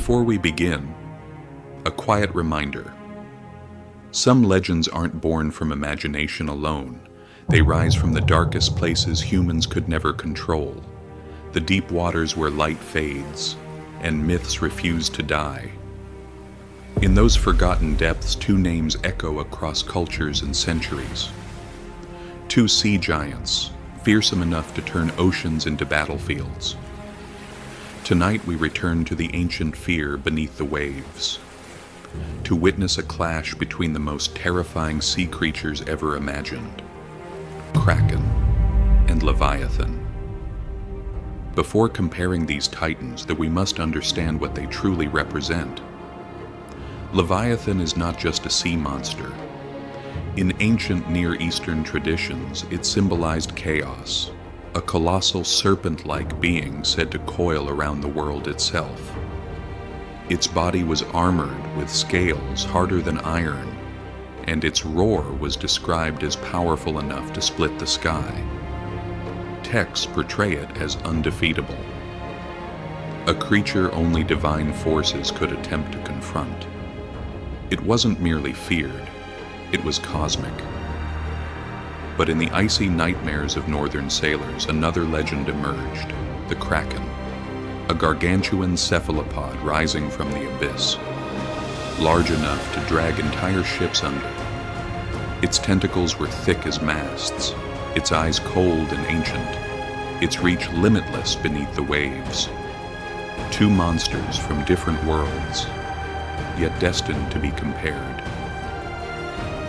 Before we begin, a quiet reminder. Some legends aren't born from imagination alone. They rise from the darkest places humans could never control, the deep waters where light fades and myths refuse to die. In those forgotten depths, two names echo across cultures and centuries. Two sea giants, fearsome enough to turn oceans into battlefields. Tonight we return to the ancient fear beneath the waves, to witness a clash between the most terrifying sea creatures ever imagined, Kraken and Leviathan. Before comparing these titans, we must understand what they truly represent. Leviathan is not just a sea monster. In ancient Near Eastern traditions, it symbolized chaos, a colossal serpent-like being said to coil around the world itself. Its body was armored with scales harder than iron, and its roar was described as powerful enough to split the sky. Texts portray it as undefeatable, a creature only divine forces could attempt to confront. It wasn't merely feared, it was cosmic. But in the icy nightmares of northern sailors, another legend emerged, the Kraken, a gargantuan cephalopod rising from the abyss, large enough to drag entire ships under. Its tentacles were thick as masts, its eyes cold and ancient, its reach limitless beneath the waves. Two monsters from different worlds, yet destined to be compared.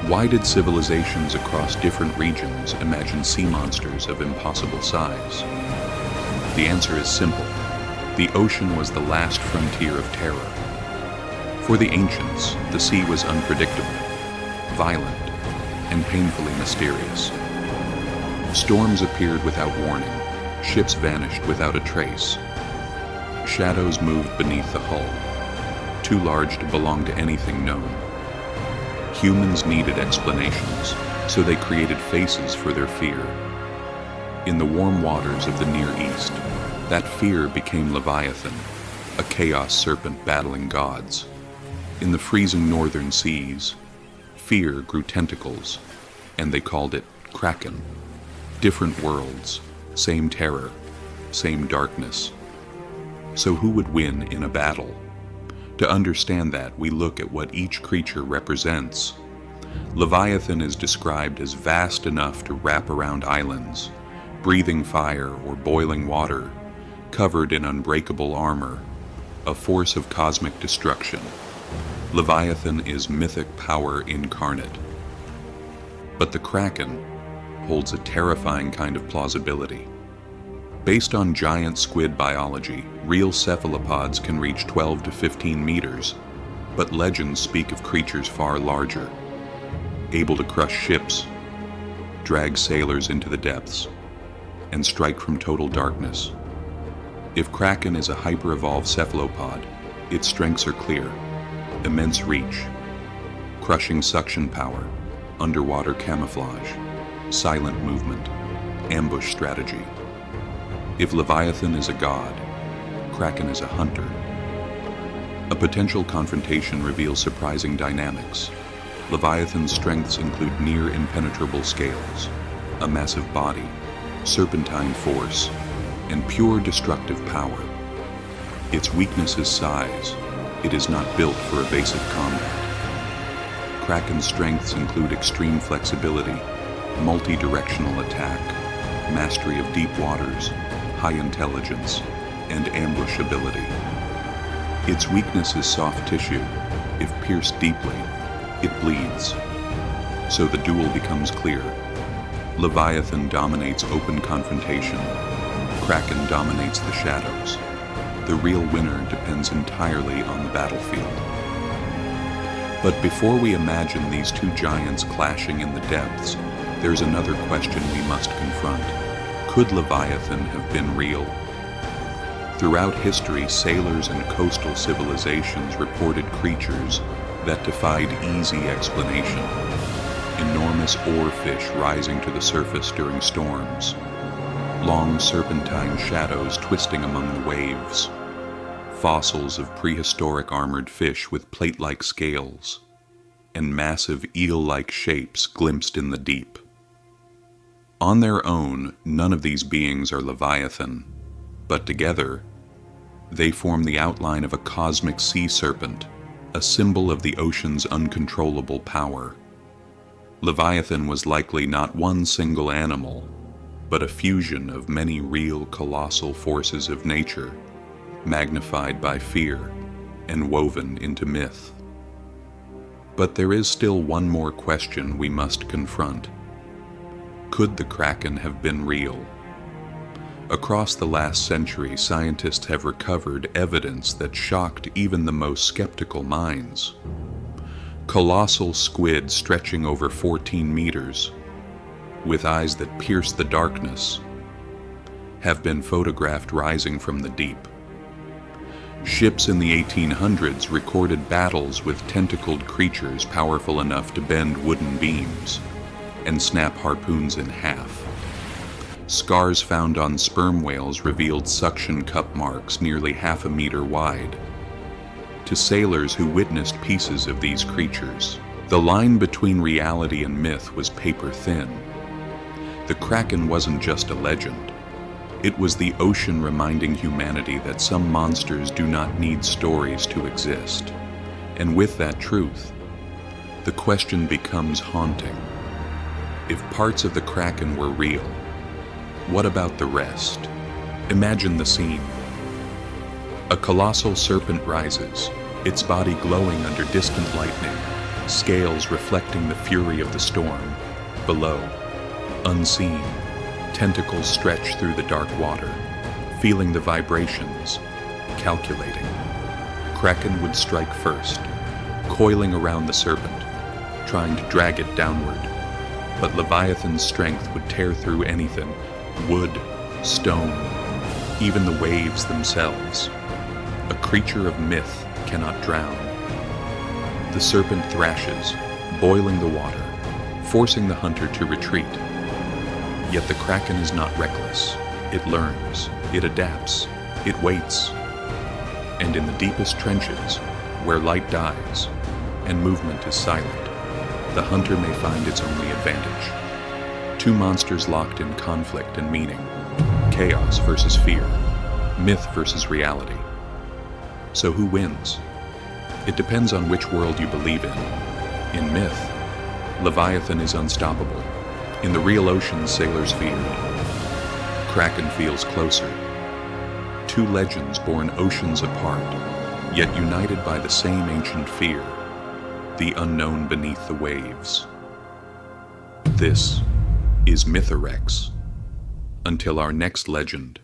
Why did civilizations across different regions imagine sea monsters of impossible size? The answer is simple. The ocean was the last frontier of terror. For the ancients, the sea was unpredictable, violent, and painfully mysterious. Storms appeared without warning, ships vanished without a trace. Shadows moved beneath the hull, too large to belong to anything known. Humans needed explanations, so they created faces for their fear. In the warm waters of the Near East, that fear became Leviathan, a chaos serpent battling gods. In the freezing northern seas, fear grew tentacles, and they called it Kraken. Different worlds, same terror, same darkness. So who would win in a battle? To understand that, we look at what each creature represents. Leviathan is described as vast enough to wrap around islands, breathing fire or boiling water, covered in unbreakable armor, a force of cosmic destruction. Leviathan is mythic power incarnate. But the Kraken holds a terrifying kind of plausibility. Based on giant squid biology, real cephalopods can reach 12 to 15 meters, but legends speak of creatures far larger, able to crush ships, drag sailors into the depths, and strike from total darkness. If Kraken is a hyper-evolved cephalopod, its strengths are clear: immense reach, crushing suction power, underwater camouflage, silent movement, ambush strategy. If Leviathan is a god, Kraken is a hunter. A potential confrontation reveals surprising dynamics. Leviathan's strengths include near impenetrable scales, a massive body, serpentine force, and pure destructive power. Its weakness is size. It is not built for evasive combat. Kraken's strengths include extreme flexibility, multi-directional attack, mastery of deep waters, high intelligence, and ambush ability. Its weakness is soft tissue. If pierced deeply, it bleeds. So the duel becomes clear. Leviathan dominates open confrontation. Kraken dominates the shadows. The real winner depends entirely on the battlefield. But before we imagine these two giants clashing in the depths, there's another question we must confront. Could Leviathan have been real? Throughout history, sailors and coastal civilizations reported creatures that defied easy explanation. Enormous oarfish rising to the surface during storms, long serpentine shadows twisting among the waves, fossils of prehistoric armored fish with plate-like scales, and massive eel-like shapes glimpsed in the deep. On their own, none of these beings are Leviathan, but together, they form the outline of a cosmic sea serpent, a symbol of the ocean's uncontrollable power. Leviathan was likely not one single animal, but a fusion of many real colossal forces of nature, magnified by fear and woven into myth. But there is still one more question we must confront. Could the Kraken have been real? Across the last century, scientists have recovered evidence that shocked even the most skeptical minds. Colossal squid stretching over 14 meters, with eyes that pierce the darkness, have been photographed rising from the deep. Ships in the 1800s recorded battles with tentacled creatures powerful enough to bend wooden beams and snap harpoons in half. Scars found on sperm whales revealed suction cup marks nearly half a meter wide. To sailors who witnessed pieces of these creatures, the line between reality and myth was paper thin. The Kraken wasn't just a legend. It was the ocean reminding humanity that some monsters do not need stories to exist. And with that truth, the question becomes haunting. If parts of the Kraken were real, what about the rest? Imagine the scene. A colossal serpent rises, its body glowing under distant lightning, scales reflecting the fury of the storm. Below, unseen, tentacles stretch through the dark water, feeling the vibrations, calculating. Kraken would strike first, coiling around the serpent, trying to drag it downward. But Leviathan's strength would tear through anything, wood, stone, even the waves themselves. A creature of myth cannot drown. The serpent thrashes, boiling the water, forcing the hunter to retreat. Yet the Kraken is not reckless. It learns, it adapts, it waits. And in the deepest trenches, where light dies and movement is silent, the hunter may find its only advantage. Two monsters locked in conflict and meaning, chaos versus fear, myth versus reality. So who wins? It depends on which world you believe in. In myth, Leviathan is unstoppable. In the real ocean, sailors feared. Kraken feels closer. Two legends born oceans apart, yet united by the same ancient fear, the unknown beneath the waves. This is Mythorex. Until our next legend.